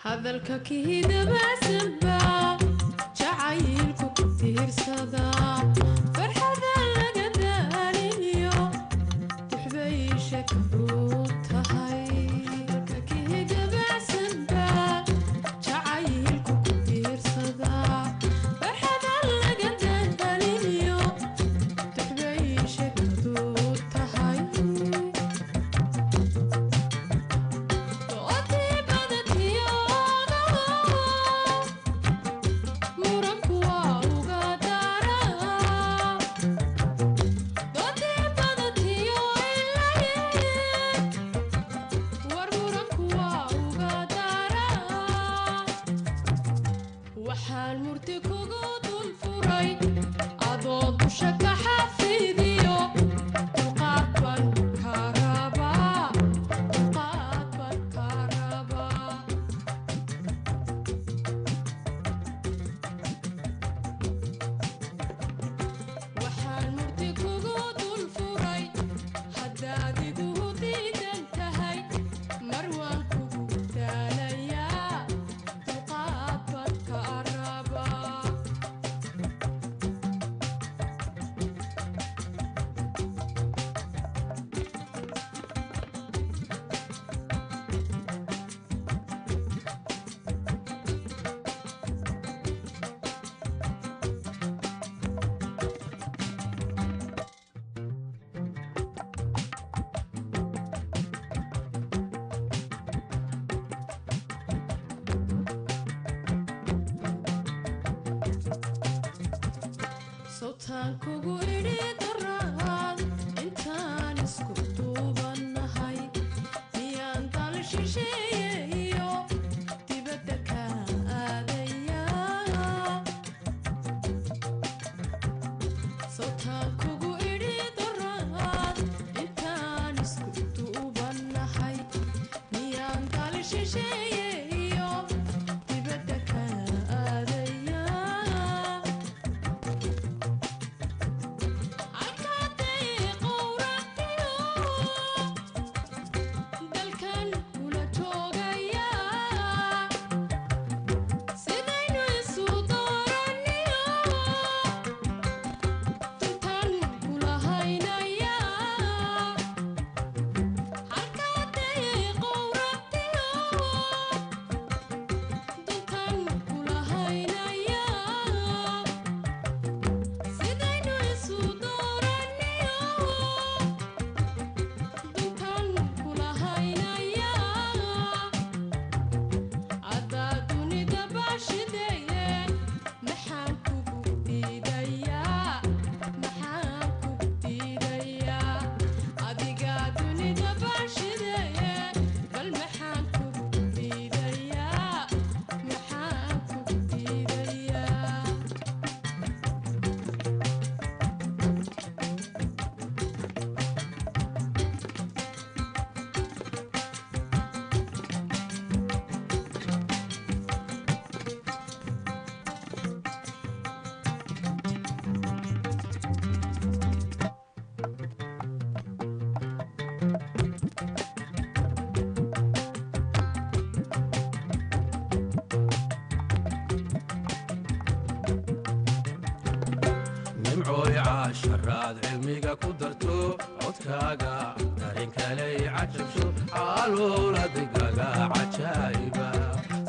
هذا الكاكيد بسبا جعايلكو كتير صدا فرحة لقداليو تحبيشك بروتهاي الكاكيد بسبا جعايلكو كتير صدا فرحة لقداليو تحبيشك بروتهاي waxaan murti kugu dul furay adoo dusha ka xafidiyo dulqaad baan ka rabaa waxaan murti kugu dul furay haddaad igu diidan tahay mar waan kugu daalayaa dulqaad baan ka rabaa صوتان kugu idhi daraad intaan isku duubanahay miyaan dal shisheeyeyo dibadda ka aadayaa صوتان kugu idhi daraad intaan isku duubanahay miyaan dal shisheeyeyo dibadda ka aadayaa dalkan kula joogayaa sidaynu isu dooraniyo duntan kula haynayaa halkaaday qowratiyo duntan kula haynayaa sidaynu isu dooraniyo duntan kula haynayaa adaa dunida baashideeye maxaan kugu diidayaa adigaa dunida baashideeye bal maxaan kugu diidayaa nimcooy caasharaad cilmiga ku darto codkaaga darin kaley cajabsho caaluula digaga cajaa'iba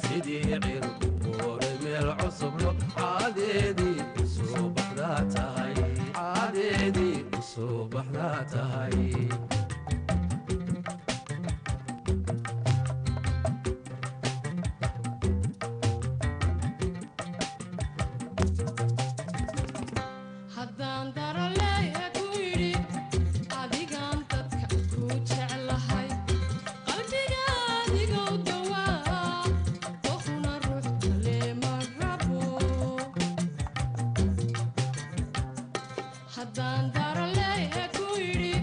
sidii cirku hooray meel cusublo caadeedii usoo baxdaa tahay haddaan daraleeya ku yidhi adigaan dadka ku jeclahay qalbiga adigow dawaa qofna ruux kale ma rabo haddaan daraleeya ku yidhi